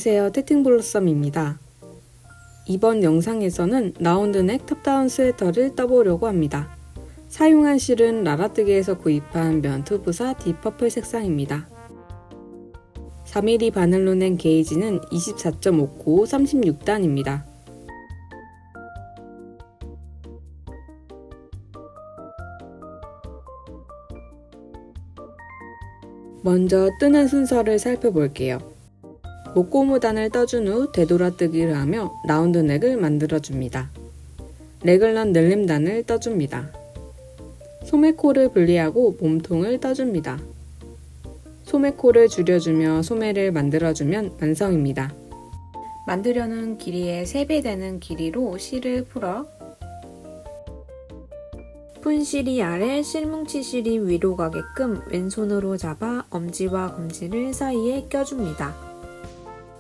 안녕하세요, 테팅블러썸입니다. 이번 영상에서는 라운드넥 탑다운 스웨터를 떠보려고 합니다. 사용한 실은 라라뜨기에서 구입한 면투부사 딥퍼플 색상입니다. 4mm 바늘로 낸 게이지는 24.5코 36단입니다. 먼저 뜨는 순서를 살펴볼게요. 목고무단을 떠준 후 되돌아뜨기를 하며 라운드넥을 만들어줍니다. 레글런 늘림단을 떠줍니다. 소매코를 분리하고 몸통을 떠줍니다. 소매코를 줄여주며 소매를 만들어주면 완성입니다. 만들려는 길이의 3배 되는 길이로 실을 풀어 푼 실이 아래 실뭉치 실이 위로 가게끔 왼손으로 잡아 엄지와 검지를 사이에 껴줍니다.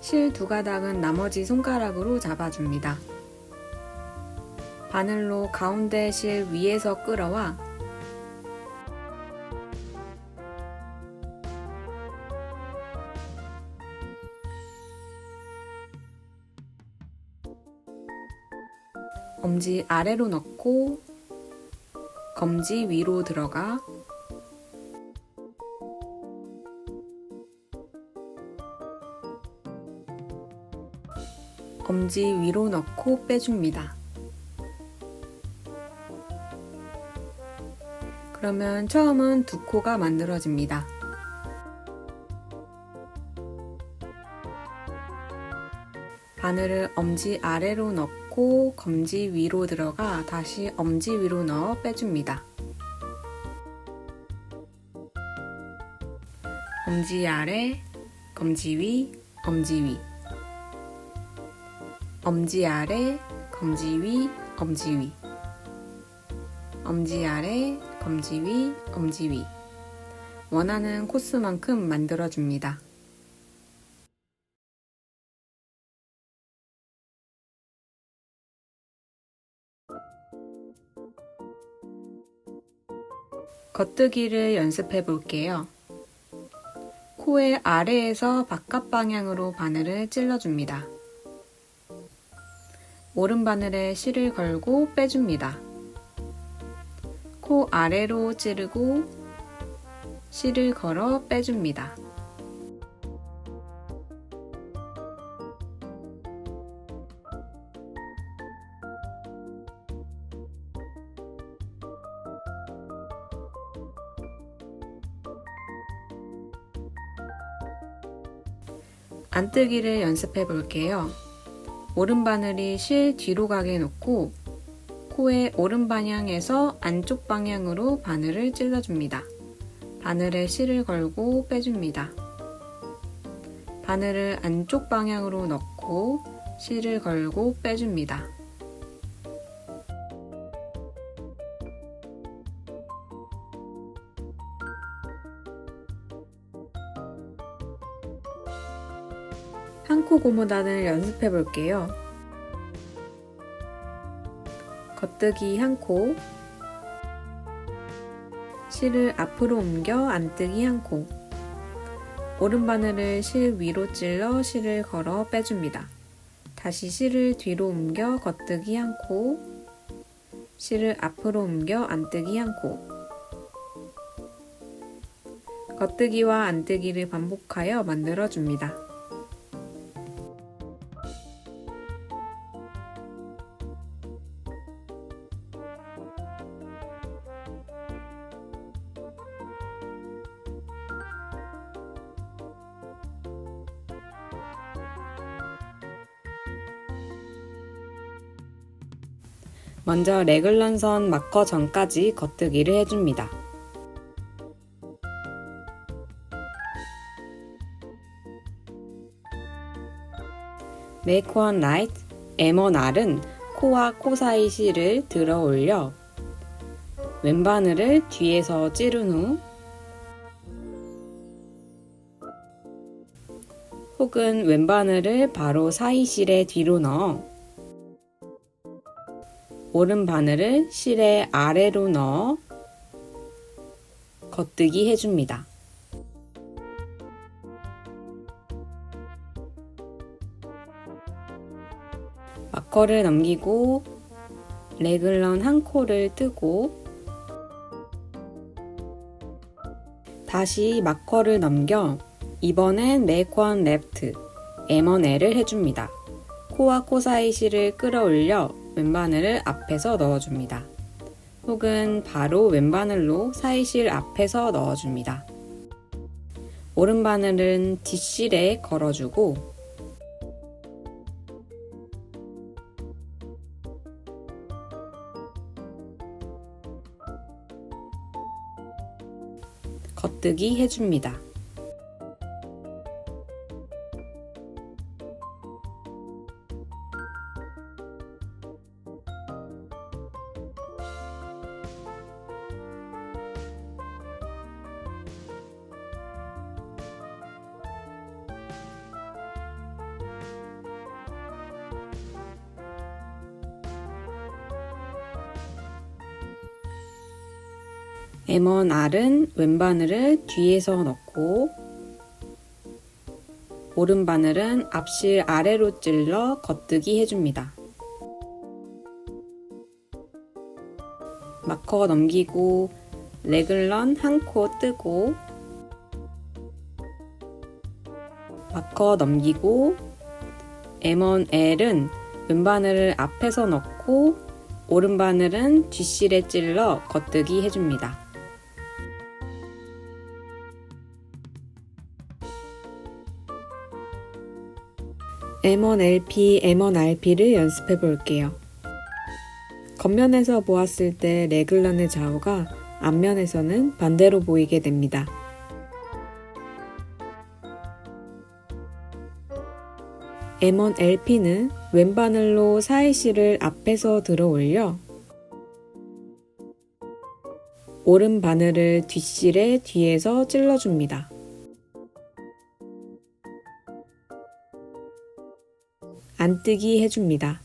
실 2가닥은 나머지 손가락으로 잡아줍니다. 바늘로 가운데 실 위에서 끌어와 엄지 아래로 넣고 검지 위로 들어가 엄지 위로 넣고 빼줍니다. 그러면 처음은 2코가 만들어집니다. 바늘을 엄지 아래로 넣고 검지 위로 들어가 다시 엄지 위로 넣어 빼줍니다. 엄지 아래, 검지 위, 엄지 위, 엄지 아래, 검지 위, 엄지 위, 엄지 아래, 검지 위, 엄지 위. 원하는 코스만큼 만들어줍니다. 겉뜨기를 연습해 볼게요. 코의 아래에서 바깥 방향으로 바늘을 찔러줍니다. 오른 바늘에 실을 걸고 빼줍니다. 코 아래로 찌르고 실을 걸어 빼줍니다. 안뜨기를 연습해 볼게요. 오른 바늘이 실 뒤로 가게 놓고 코의 오른 방향에서 안쪽 방향으로 바늘을 찔러줍니다. 바늘에 실을 걸고 빼줍니다. 바늘을 안쪽 방향으로 넣고 실을 걸고 빼줍니다. 한 코 고무단을 연습해 볼게요. 겉뜨기 1코, 실을 앞으로 옮겨 안뜨기 1코, 오른 바늘을 실 위로 찔러 실을 걸어 빼줍니다. 다시 실을 뒤로 옮겨 겉뜨기 1코, 실을 앞으로 옮겨 안뜨기 1코, 겉뜨기와 안뜨기를 반복하여 만들어줍니다. 먼저 레글런 선 마커 전까지 겉뜨기를 해줍니다. Make one right, M1R은 코와 코 사이 실을 들어 올려 왼바늘을 뒤에서 찌른 후 혹은 왼바늘을 바로 사이 실의 뒤로 넣어 오른 바늘을 실의 아래로 넣어 겉뜨기 해줍니다. 마커를 넘기고 레글런 한 코를 뜨고 다시 마커를 넘겨 이번엔 메이크원 레프트 M1L을 해줍니다. 코와 코 사이 실을 끌어올려 왼바늘을 앞에서 넣어줍니다. 혹은 바로 왼바늘로 사이 실 앞에서 넣어줍니다. 오른바늘은 뒷실에 걸어주고 겉뜨기 해줍니다. M1R은 왼바늘을 뒤에서 넣고 오른바늘은 앞실 아래로 찔러 겉뜨기 해줍니다. 마커 넘기고 레글런 한 코 뜨고 마커 넘기고 M1L은 왼바늘을 앞에서 넣고 오른바늘은 뒷실에 찔러 겉뜨기 해줍니다. M1LP, M1RP를 연습해 볼게요. 겉면에서 보았을 때 레글런의 좌우가 앞면에서는 반대로 보이게 됩니다. M1LP는 왼바늘로 사이실을 앞에서 들어 올려 오른바늘을 뒷실에 뒤에서 찔러줍니다. 안뜨기 해줍니다.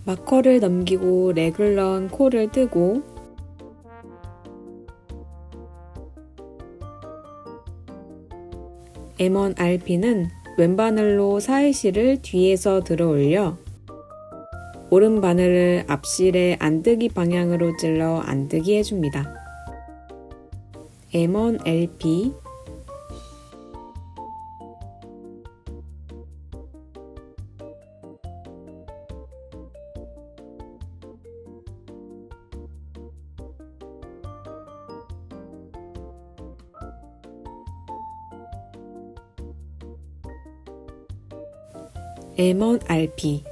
마커를 넘기고 레글런 코를 뜨고 M1RP는 왼바늘로 사이실을 뒤에서 들어 올려 오른바늘을 앞실의 안뜨기 방향으로 찔러 안뜨기 해줍니다. M1LP M1RP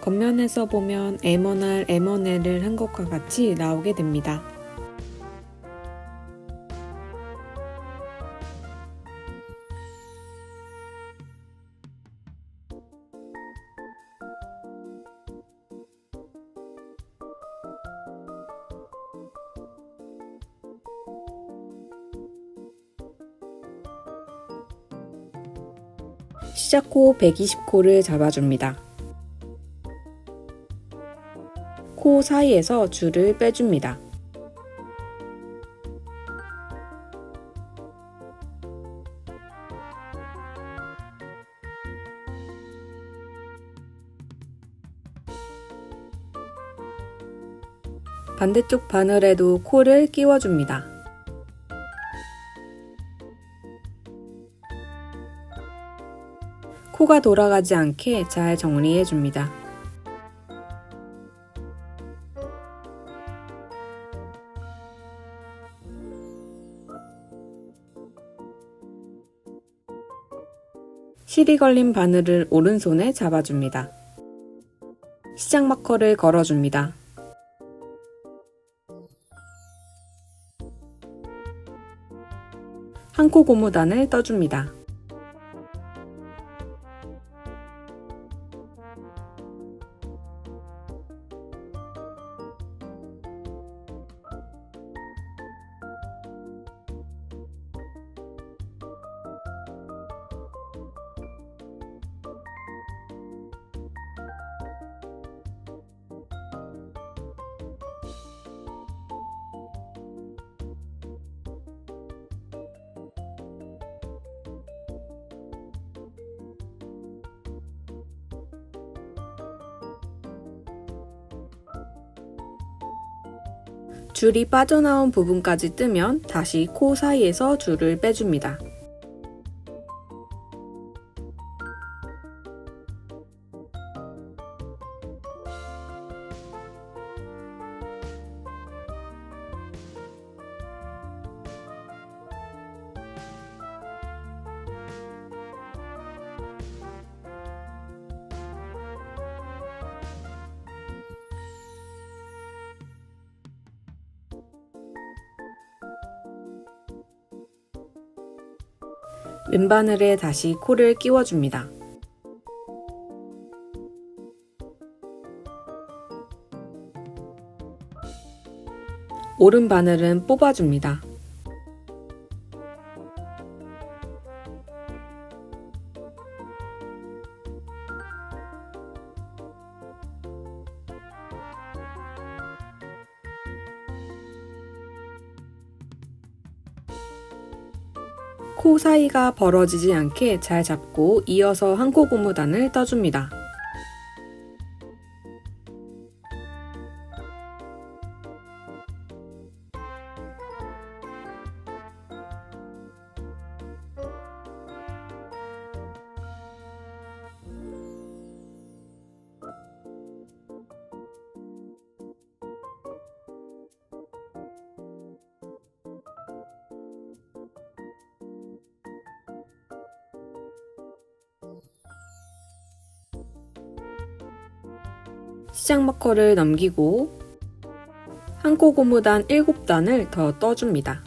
겉면에서 보면 M1R, M1L을 한 것과 같이 나오게 됩니다. 시작코 120코를 잡아줍니다. 코 사이에서 줄을 빼줍니다. 반대쪽 바늘에도 코를 끼워줍니다. 코가 돌아가지 않게 잘 정리해줍니다. 실이 걸린 바늘을 오른손에 잡아줍니다. 시작 마커를 걸어줍니다. 한 코 고무단을 떠줍니다. 줄이 빠져나온 부분까지 뜨면 다시 코 사이에서 줄을 빼줍니다. 왼바늘에 다시 코를 끼워줍니다. 오른바늘은 뽑아줍니다. 코 사이가 벌어지지 않게 잘 잡고 이어서 한 코 고무단을 떠줍니다. 시작 마커를 넘기고 한 코 고무단 7단을 더 떠줍니다.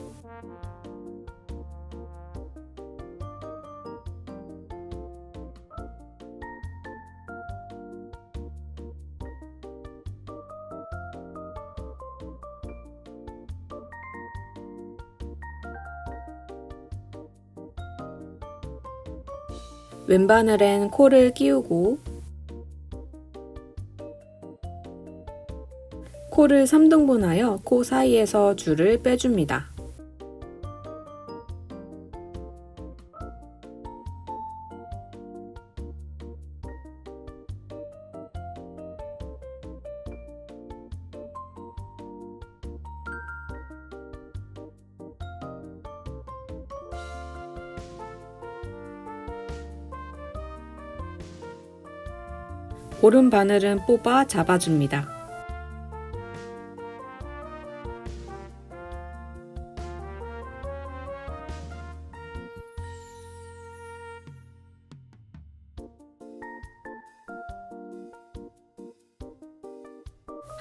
왼바늘엔 코를 끼우고 코를 3등분하여 코 사이에서 줄을 빼줍니다. 오른 바늘은 뽑아 잡아줍니다.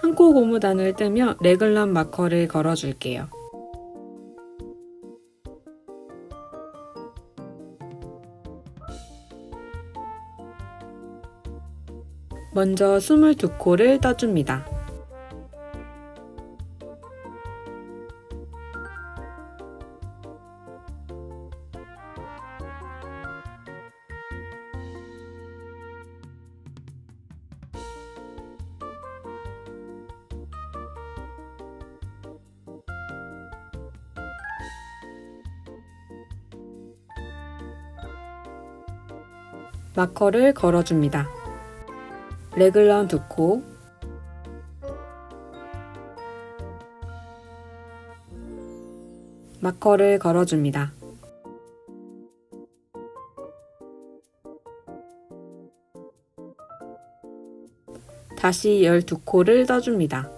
한 코 고무단을 뜨며 레글런 마커를 걸어줄게요. 먼저 22코를 떠줍니다. 마커를 걸어줍니다. 레글런 2코, 마커를 걸어줍니다. 다시 12코를 떠줍니다.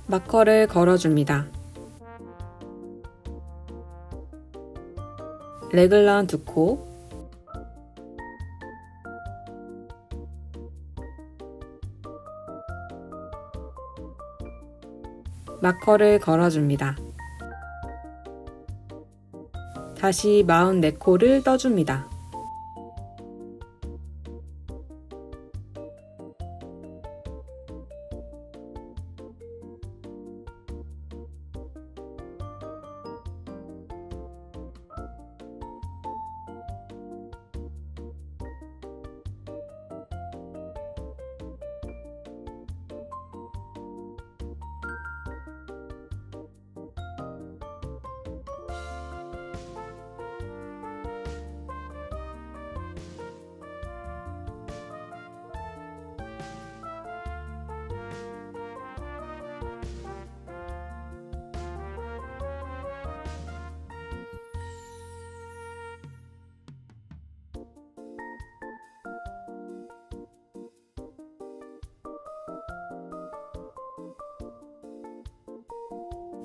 마커를 걸어줍니다. 레글런 2코, 마커를 걸어줍니다. 다시 44코를 떠줍니다.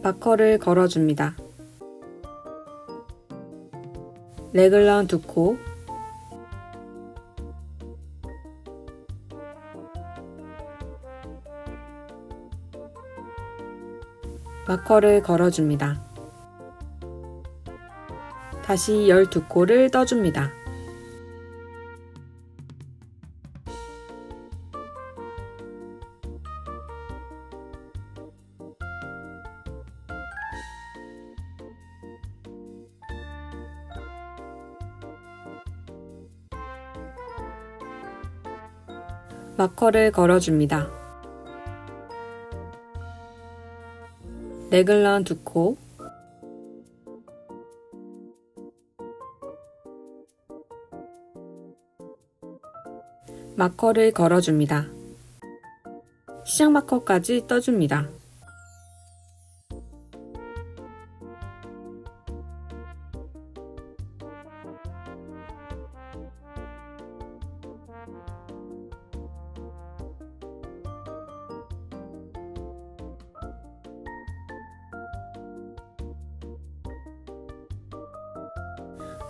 마커를 걸어줍니다. 레글런 2코, 마커를 걸어줍니다. 다시 12코를 떠줍니다. 마커를 걸어줍니다. 레글런 2코, 마커를 걸어줍니다. 시작 마커까지 떠줍니다.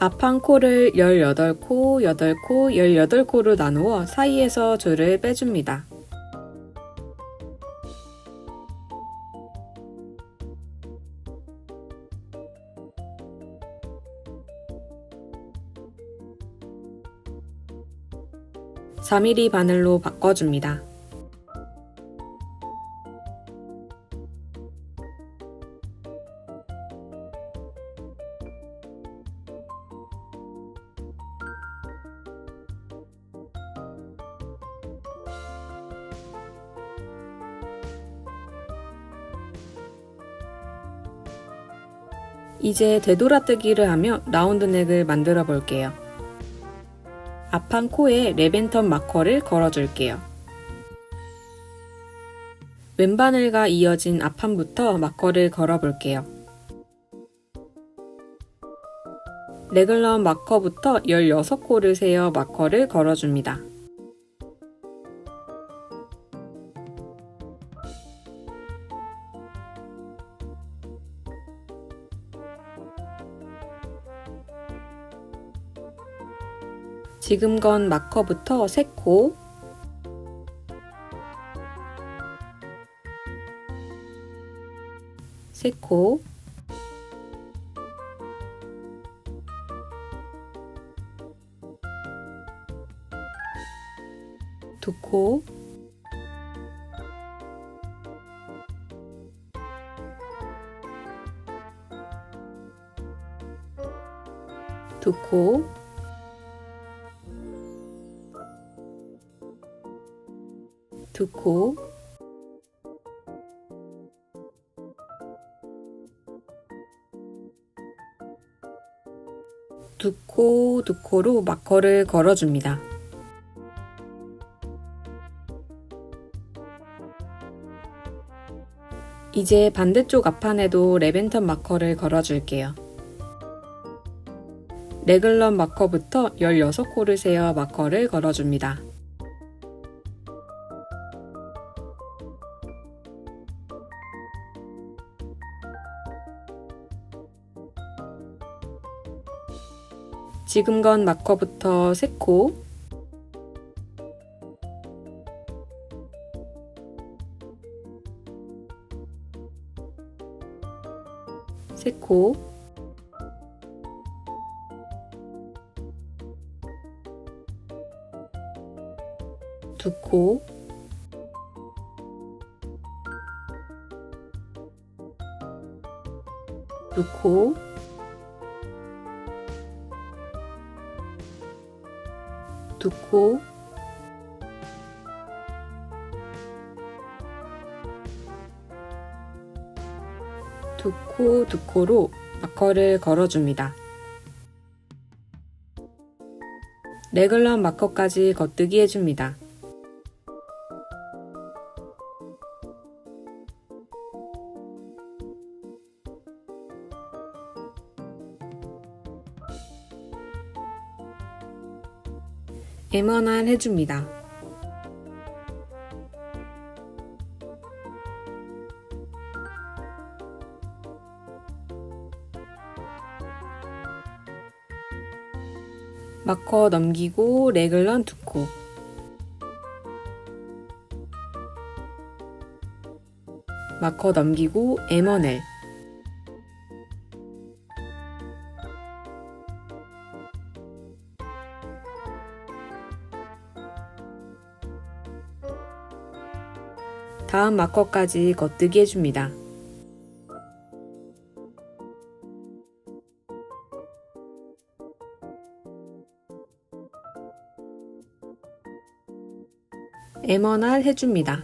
앞 한 코를 18코, 8코, 18코로 나누어 사이에서 줄을 빼줍니다. (4mm) 바늘로 바꿔줍니다. 이제 되돌아뜨기를 하며 라운드넥을 만들어 볼게요. 앞 한 코에 레벤턴 마커를 걸어줄게요. 왼바늘과 이어진 앞판부터 마커를 걸어볼게요. 레글런 마커부터 16코를 세어 마커를 걸어줍니다. 지금 건 마커부터 3코, 두 코, 두 코, 두 코, 두 코, 두 코로 마커를 걸어줍니다. 이제 반대쪽 앞판에도 레벤턴 마커를 걸어줄게요. 레글런 마커부터 16코를 세어 마커를 걸어줍니다. 지금 건 마커부터 3코, 두 코, 두 코, 두 코, 두 코, 두 코로 마커를 걸어줍니다. 레글런 마커까지 겉뜨기 해줍니다. M1R 해줍니다. 마커 넘기고 레글런 2코. 마커 넘기고 M1L. 다음 마커까지 겉뜨기 해줍니다. M1R 해줍니다.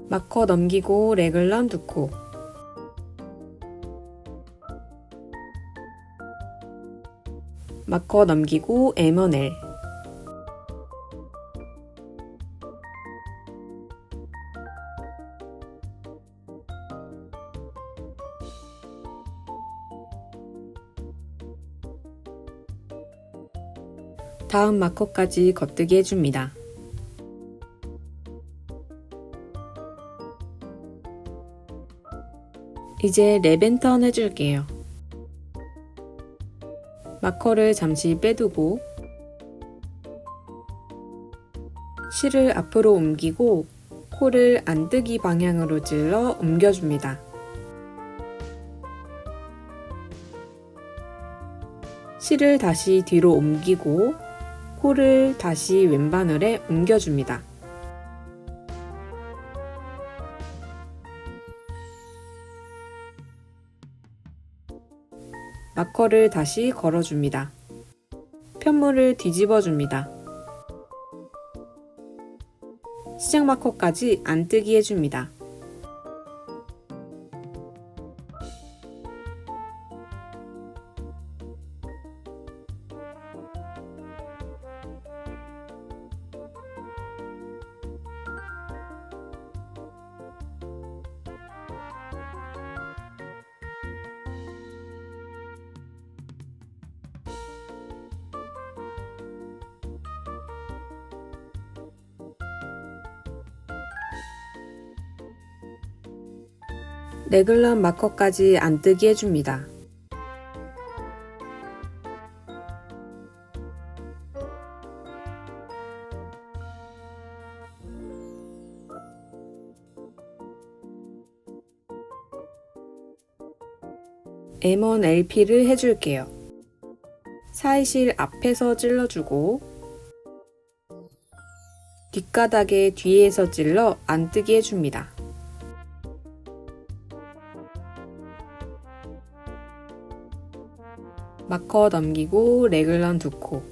마커 넘기고 레글런 2코. 마커 넘기고 M1L. 다음 마커까지 겉뜨기 해줍니다. 이제 랩앤턴 해줄게요. 마커를 잠시 빼두고 실을 앞으로 옮기고 코를 안뜨기 방향으로 찔러 옮겨줍니다. 실을 다시 뒤로 옮기고 코를 다시 왼바늘에 옮겨줍니다. 마커를 다시 걸어줍니다. 편물을 뒤집어줍니다. 시작 마커까지 안뜨기 해줍니다. 레글런 마커까지 안뜨기 해줍니다. M1 LP를 해줄게요. 사이실 앞에서 찔러주고 뒷가닥에 뒤에서 찔러 안뜨기 해줍니다. 마커 넘기고 레글런 2코.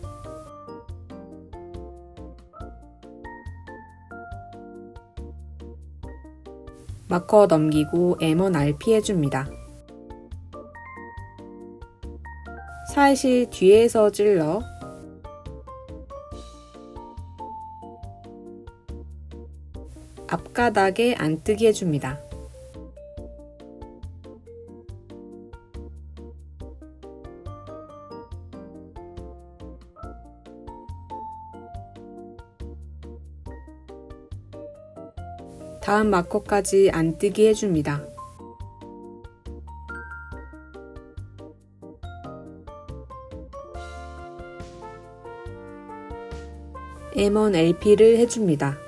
마커 넘기고 M1 RP 해줍니다. 사이실 뒤에서 찔러 앞가닥에 안뜨기 해줍니다. 다음 마커까지 안뜨기 해줍니다. M1 LP를 해줍니다.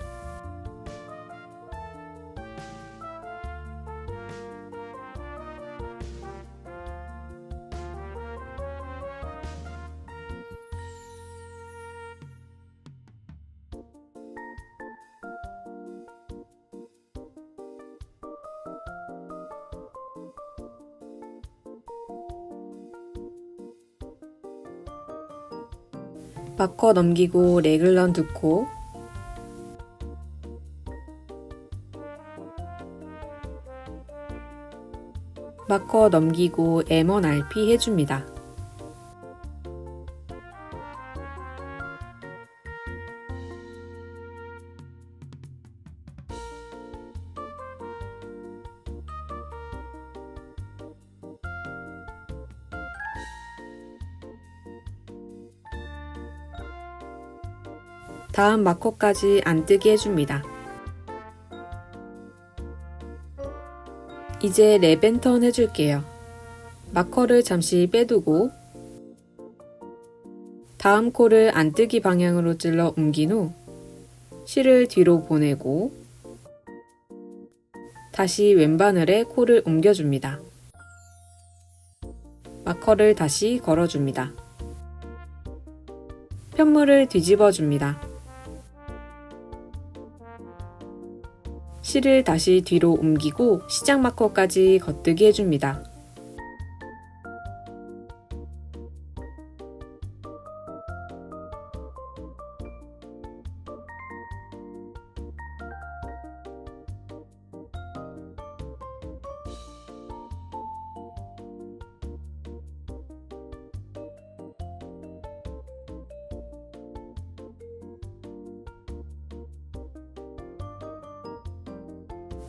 마커 넘기고 레글런 2코. 마커 넘기고 M1 RP 해줍니다. 다음 마커까지 안뜨기 해줍니다. 이제 랩앤턴 해줄게요. 마커를 잠시 빼두고 다음 코를 안뜨기 방향으로 찔러 옮긴 후 실을 뒤로 보내고 다시 왼바늘에 코를 옮겨줍니다. 마커를 다시 걸어줍니다. 편물을 뒤집어줍니다. 실을 다시 뒤로 옮기고 시작 마커까지 겉뜨기 해줍니다.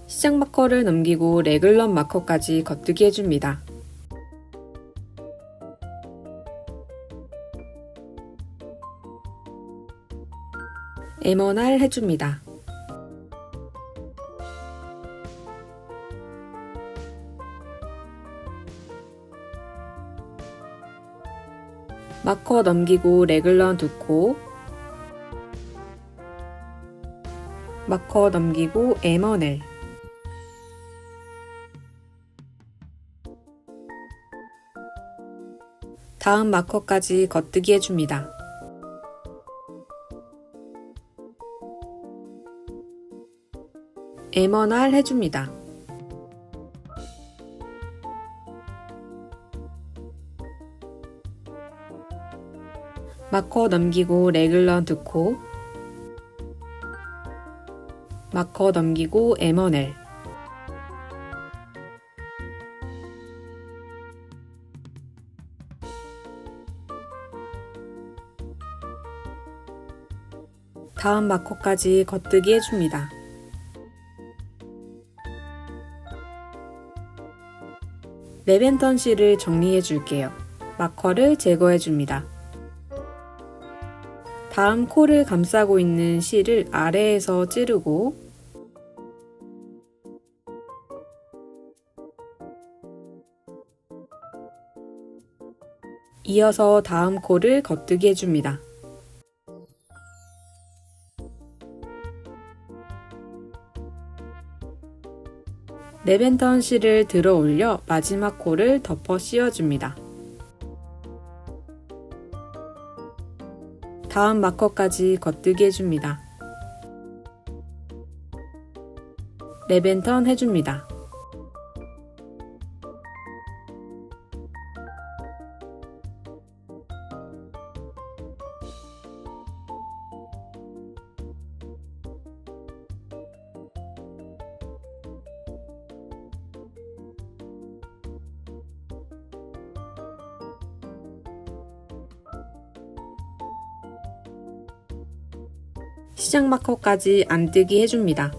시작 마커를 넘기고 레글런 마커까지 겉뜨기 해줍니다. M1R 해줍니다. 마커 넘기고 레글런 2코, 마커 넘기고 M1L, 다음 마커까지 겉뜨기 해줍니다. M1R 해줍니다. 마커 넘기고 레글런 2코, 마커 넘기고 M1L, 다음 마커까지 겉뜨기 해줍니다. 랩앤턴 실을 정리해 줄게요. 마커를 제거해 줍니다. 다음 코를 감싸고 있는 실을 아래에서 찌르고 이어서 다음 코를 겉뜨기 해줍니다. 랩앤턴 실을 들어 올려 마지막 코를 덮어 씌워줍니다. 다음 마커까지 겉뜨기 해줍니다. 랩앤턴 해줍니다. 시작 마커까지 안뜨기 해줍니다.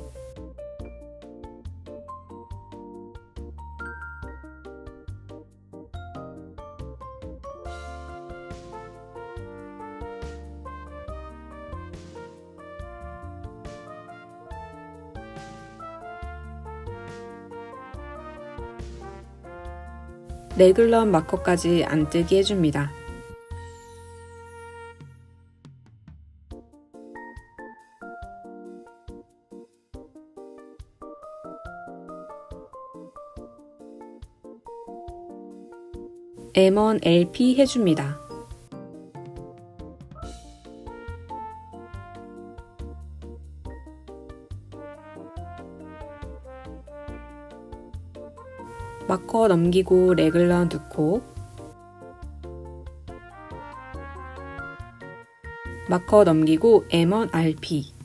레글런 마커까지 안뜨기 해줍니다. M1 LP 해줍니다. 마커 넘기고 레글런 2코, 마커 넘기고 M1 RP,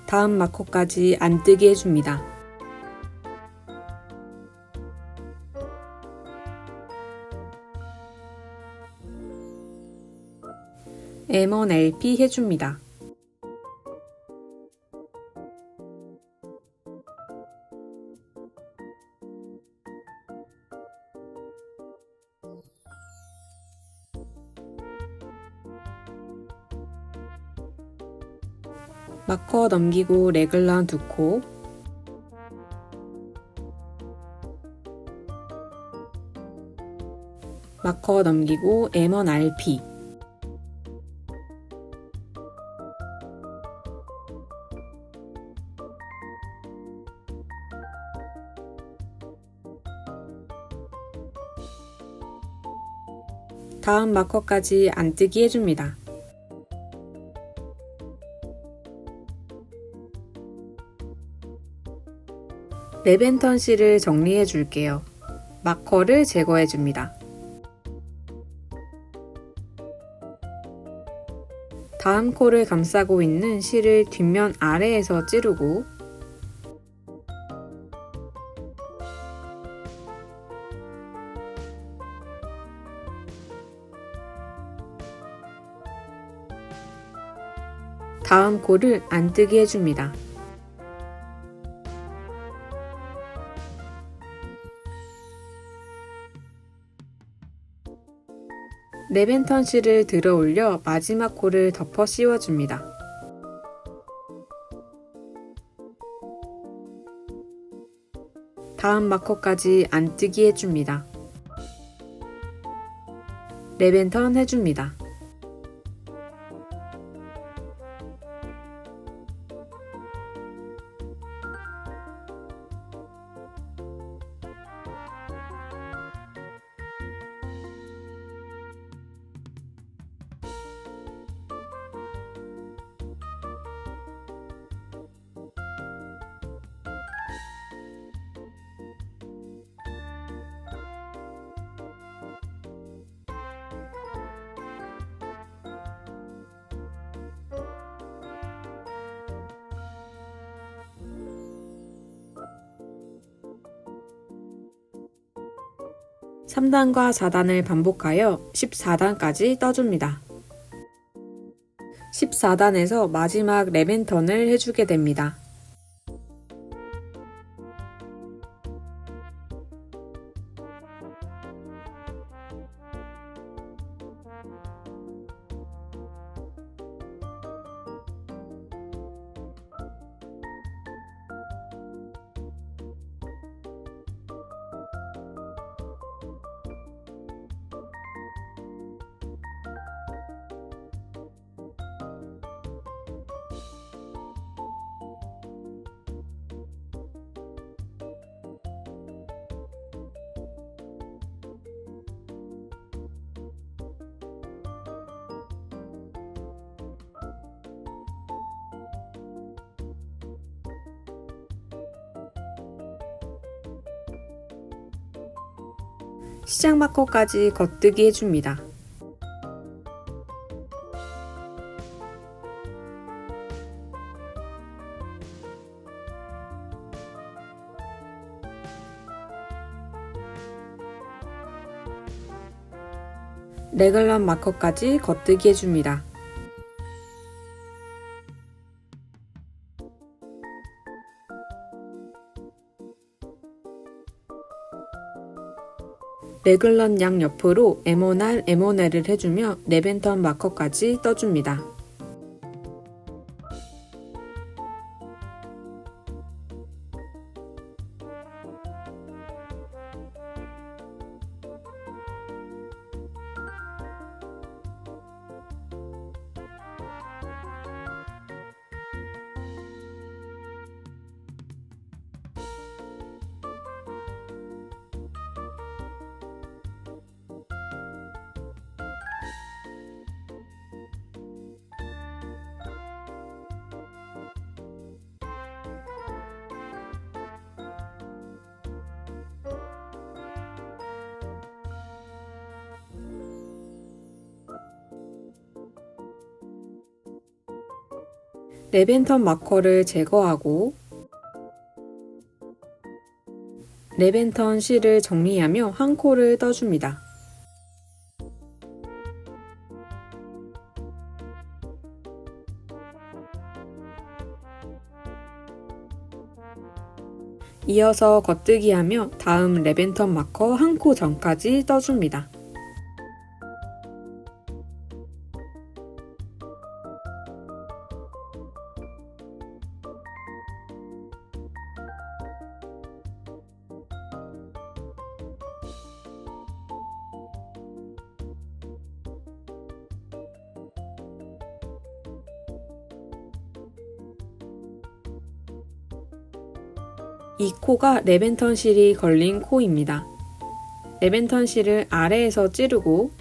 다음 마커까지 안뜨기 해줍니다. M1 LP 해줍니다. 마커 넘기고 레글런 2코, 마커 넘기고 M1 RP, 다음 마커까지 안뜨기 해줍니다. 레벤턴 실을 정리해 줄게요. 마커를 제거해 줍니다. 다음 코를 감싸고 있는 실을 뒷면 아래에서 찌르고 다음 코를 안뜨기 해줍니다. 레벤턴 실을 들어 올려 마지막 코를 덮어 씌워줍니다. 다음 마커까지 안뜨기 해줍니다. 레벤턴 해줍니다. (3단과 4단을) 반복하여 14단까지 떠줍니다. 14단에서 마지막 레벤턴을 해주게 됩니다. 시작 마커까지 겉뜨기 해줍니다. 레글런 마커까지 겉뜨기 해줍니다. 레글런 양옆으로 M1R, M1L을 해주며 레벤턴 마커까지 떠줍니다. 레벤턴 마커를 제거하고 레벤턴 실을 정리하며 한 코를 떠줍니다. 이어서 겉뜨기하며 다음 레벤턴 마커 한 코 전까지 떠줍니다. 이 코가 레벤턴 실이 걸린 코입니다. 레벤턴 실을 아래에서 찌르고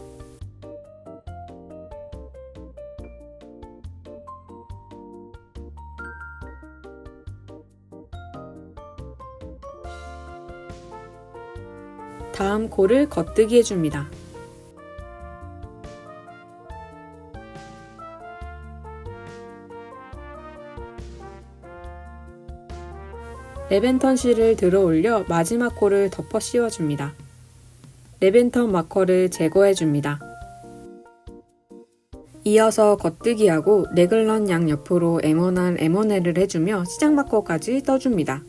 다음 코를 겉뜨기 해줍니다. 레벤턴 실을 들어 올려 마지막 코를 덮어 씌워줍니다. 레벤턴 마커를 제거해줍니다. 이어서 겉뜨기하고 레글런 양옆으로 M1R, M1L을 해주며 시작 마커까지 떠줍니다.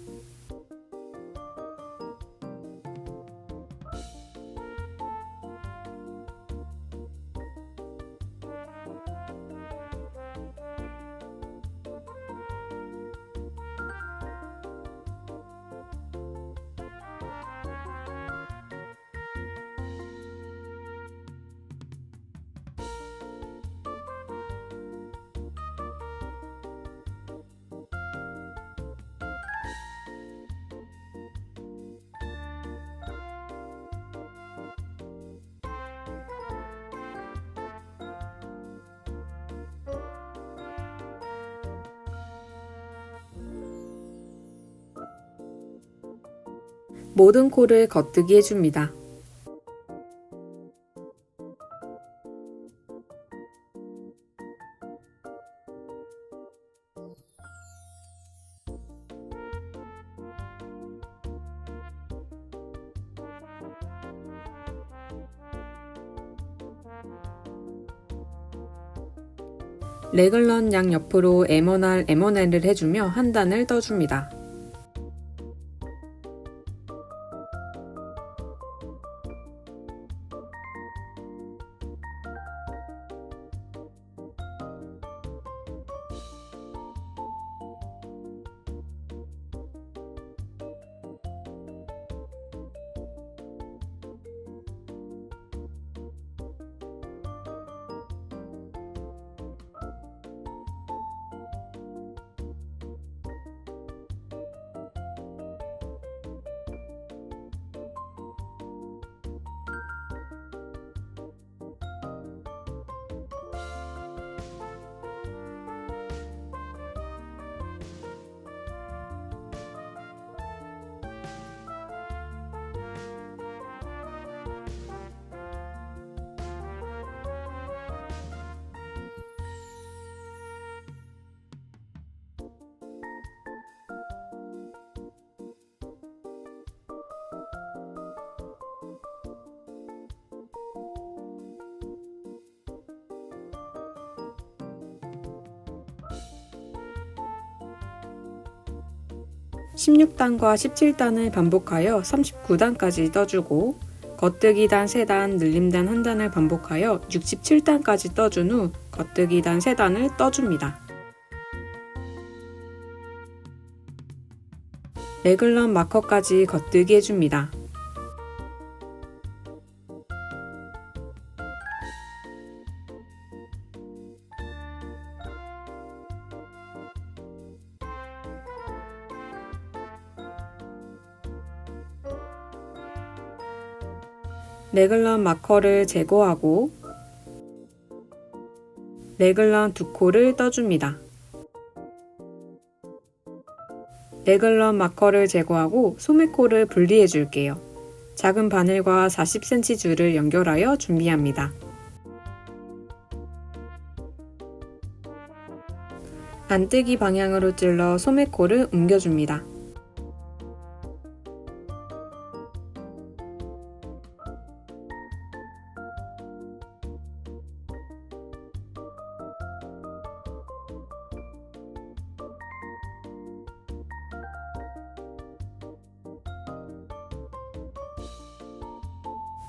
모든 코를 겉뜨기 해줍니다. 레글런 양옆으로 M1R, M1L을 해주며 한 단을 떠줍니다. (16단과) (17단을) 반복하여 (39단까지) 떠주고 겉뜨기단 3단, 늘림단 1단을 반복하여 (67단까지) 떠준 후 겉뜨기단 3단을 떠줍니다. 레글런 마커까지 겉뜨기 해줍니다. 레글런 마커를 제거하고 레글런 2코를 떠줍니다. 레글런 마커를 제거하고 소매코를 분리해 줄게요. 작은 바늘과 40cm 줄을 연결하여 준비합니다. 안뜨기 방향으로 찔러 소매코를 옮겨줍니다.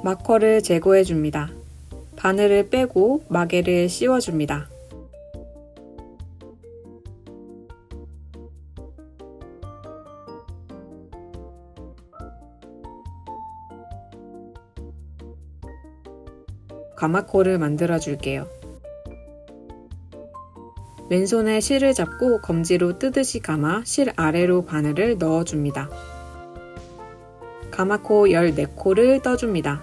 마커를 제거해줍니다. 바늘을 빼고 마개를 씌워줍니다. 가마코를 만들어 줄게요. 왼손에 실을 잡고 검지로 뜨듯이 감아 실 아래로 바늘을 넣어줍니다. 가마코 14코를 떠줍니다.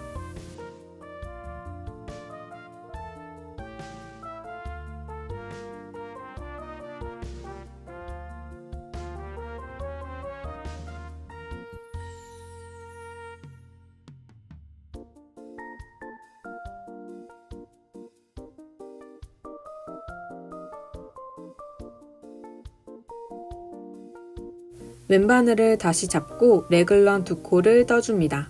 왼바늘을 다시 잡고 레글런 2코를 떠줍니다.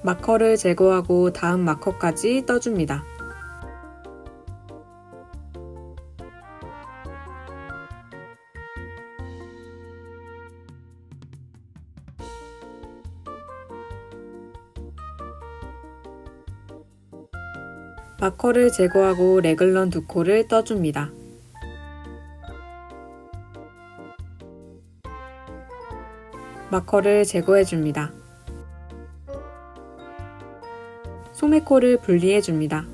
마커를 제거하고 다음 마커까지 떠줍니다. 마커를 제거하고 레글런 2코를 떠줍니다. 마커를 제거해줍니다. 소매코를 분리해줍니다.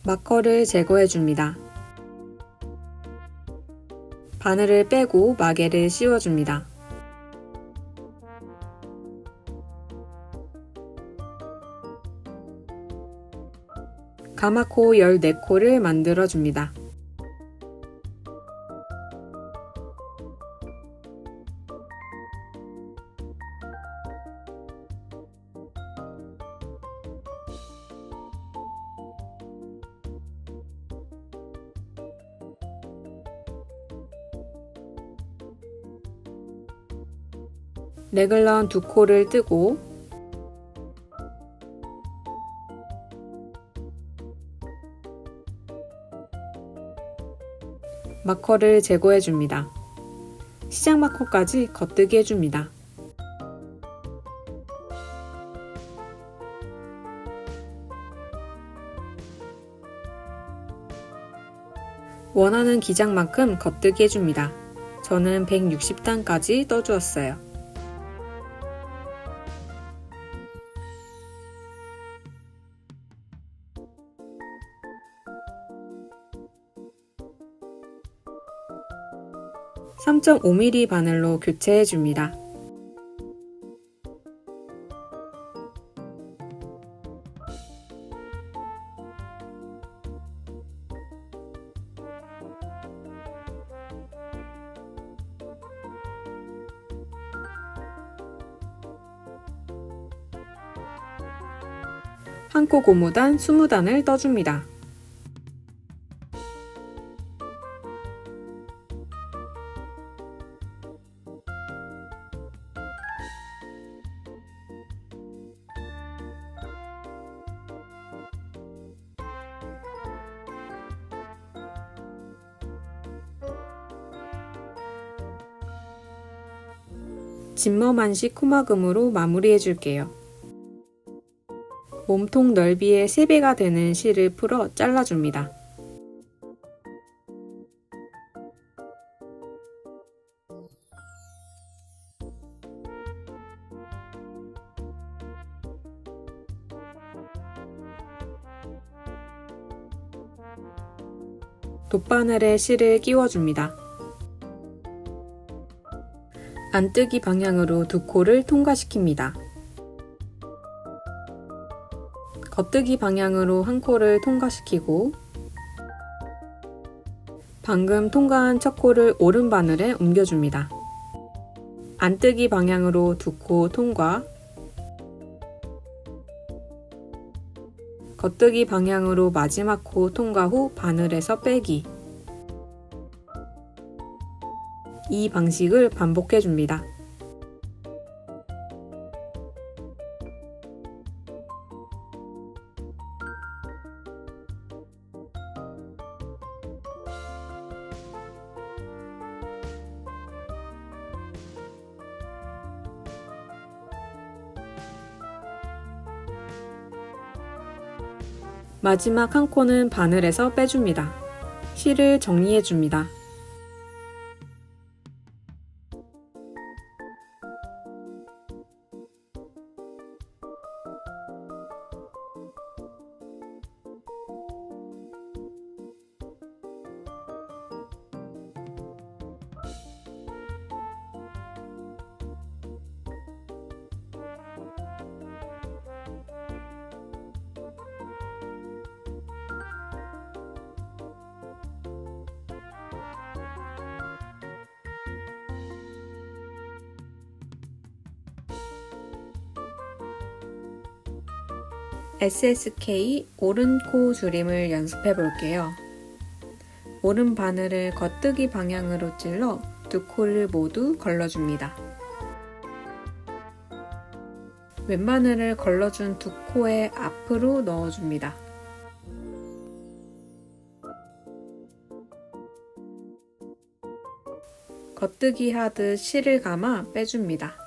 마커를 제거해줍니다. 바늘을 빼고 마개를 씌워줍니다. 가마코 14코를 만들어줍니다. 레글런 2코를 뜨고 마커를 제거해줍니다. 시작 마커까지 겉뜨기 해줍니다. 원하는 기장만큼 겉뜨기 해줍니다. 저는 160단까지 떠주었어요. (3.5mm) 바늘로 교체해줍니다. 한 코 고무단 20단을 떠줍니다. 진머만식 코막음으로 마무리해줄게요. 몸통 넓이의 3배가 되는 실을 풀어 잘라줍니다. 돗바늘에 실을 끼워줍니다. 안뜨기 방향으로 2코를 통과시킵니다. 겉뜨기 방향으로 1코를 통과시키고 방금 통과한 첫 코를 오른바늘에 옮겨줍니다. 안뜨기 방향으로 2코 통과, 겉뜨기 방향으로 마지막 코 통과 후 바늘에서 빼기. 이 방식을 반복해줍니다. 마지막 한 코는 바늘에서 빼줍니다. 실을 정리해줍니다. SSK 오른 코 줄임을 연습해 볼게요. 오른 바늘을 겉뜨기 방향으로 찔러 두 코를 모두 걸러줍니다. 왼 바늘을 걸러준 두 코의 앞으로 넣어줍니다. 겉뜨기 하듯 실을 감아 빼줍니다.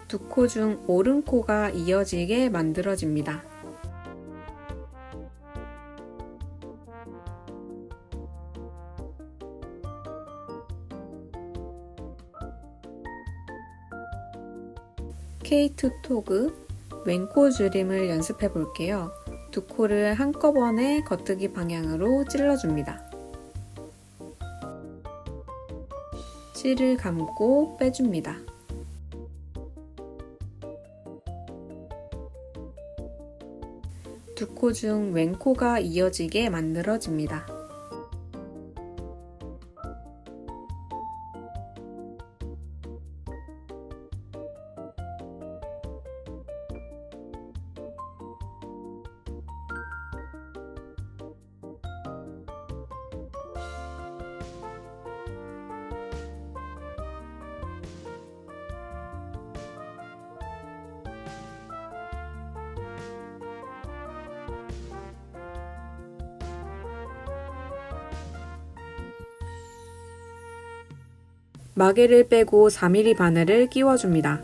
두 코 중 오른 코가 이어지게 만들어집니다. K2 토그 왼코 줄임을 연습해 볼게요. 두 코를 한꺼번에 겉뜨기 방향으로 찔러줍니다. 실을 감고 빼줍니다. 두 코 중 왼코가 이어지게 만들어집니다. 마개를 빼고 4mm 바늘을 끼워줍니다.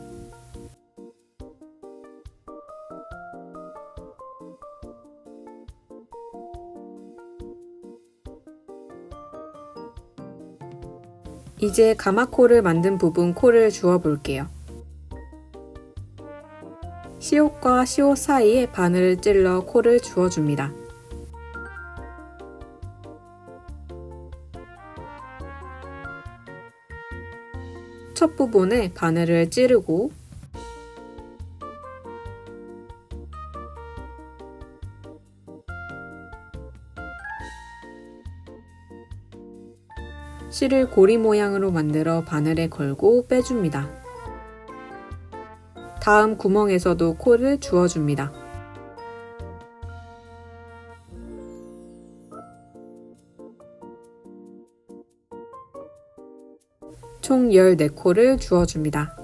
이제 가마코를 만든 부분 코를 주워 볼게요. 시옷과 시옷 사이에 바늘을 찔러 코를 주워줍니다. 첫 부분에 바늘을 찌르고 실을 고리 모양으로 만들어 바늘에 걸고 빼줍니다. 다음 구멍에서도 코를 주워줍니다. 총 14코를 주워줍니다.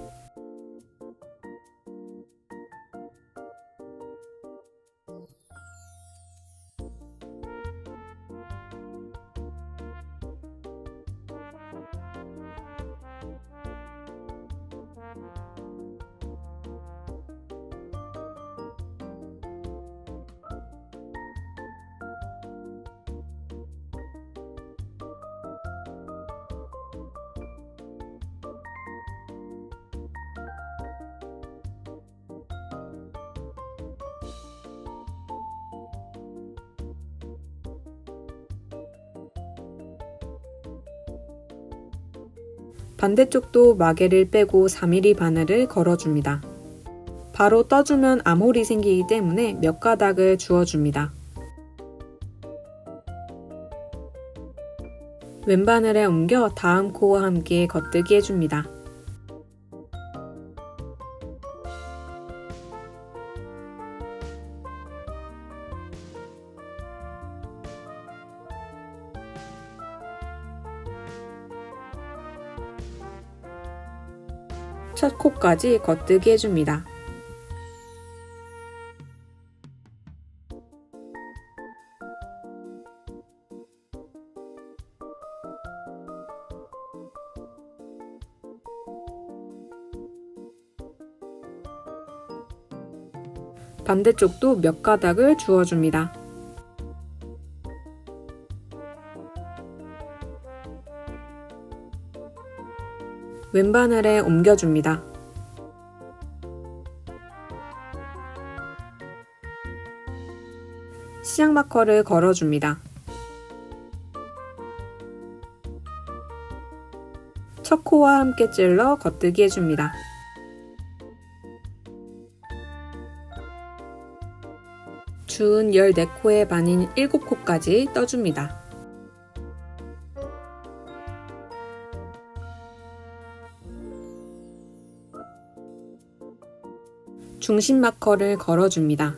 반대쪽도 마개를 빼고 4mm 바늘을 걸어줍니다. 바로 떠주면 암홀이 생기기 때문에 몇 가닥을 주워줍니다. 왼바늘에 옮겨 다음 코와 함께 겉뜨기 해줍니다. 첫 코까지 겉뜨기 해줍니다. 반대쪽도 몇 가닥을 주워줍니다. 왼바늘에 옮겨줍니다. 시작 마커를 걸어줍니다. 첫 코와 함께 찔러 겉뜨기 해줍니다. 준 14코의 반인 7코까지 떠줍니다. 중심 마커를 걸어줍니다.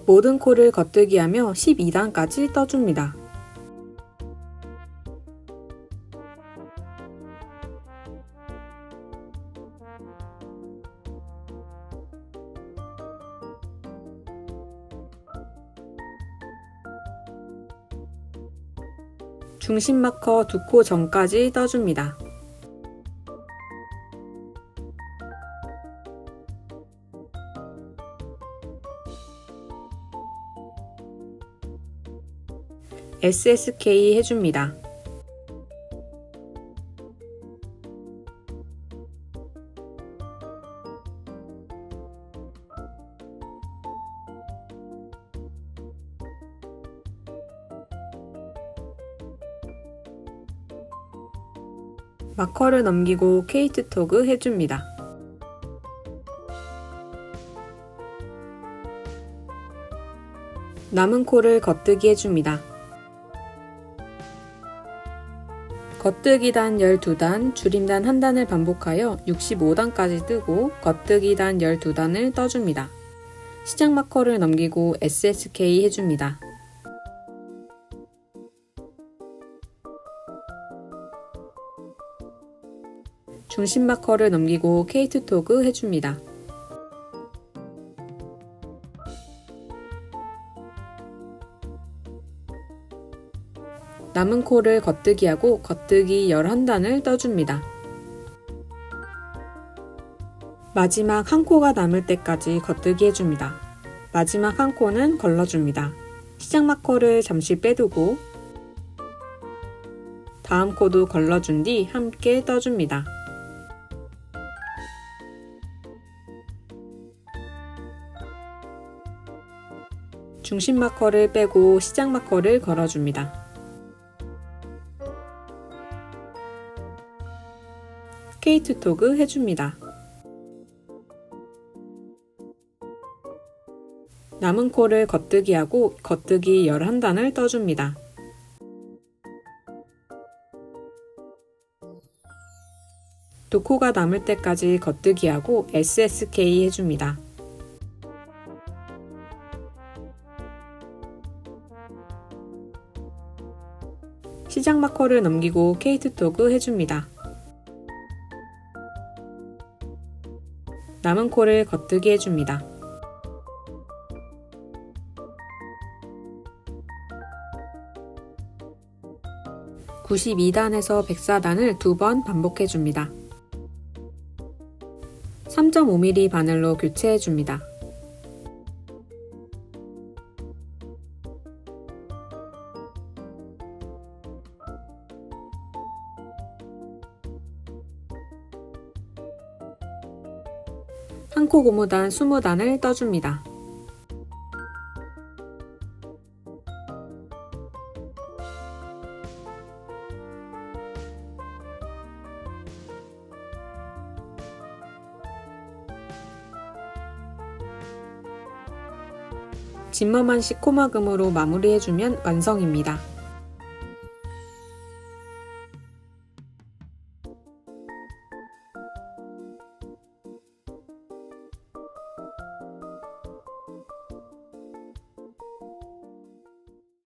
모든 코를 겉뜨기하며 12단까지 떠줍니다. 중심 마커 2코 전까지 떠줍니다. SSK 해줍니다. 마커를 넘기고 케이트 토그 해줍니다. 남은 코를 겉뜨기 해줍니다. 겉뜨기단 12단, 줄임단 1단을 반복하여 65단까지 뜨고 겉뜨기단 12단을 떠줍니다. 시작 마커를 넘기고 SSK 해줍니다. 중심 마커를 넘기고 케이트 토그 해줍니다. 남은 코를 겉뜨기하고 겉뜨기 11단을 떠줍니다. 마지막 한 코가 남을 때까지 겉뜨기 해줍니다. 마지막 한 코는 걸러줍니다. 시작 마커를 잠시 빼두고 다음 코도 걸러준 뒤 함께 떠줍니다. 중심 마커를 빼고 시작 마커를 걸어줍니다. 케이트 토그 해줍니다. 남은 코를 겉뜨기하고 겉뜨기 11단을 떠줍니다. 두 코가 남을 때까지 겉뜨기하고 SSK 해줍니다. 시작 마커를 넘기고 케이트 토그 해줍니다. 남은 코를 겉뜨기 해줍니다. (92단에서) 104단을 2번 반복해줍니다. 3.5mm 바늘로 교체해줍니다. 한 코 고무단 20단을 떠줍니다. 진머만식 코막음으로 마무리해주면 완성입니다.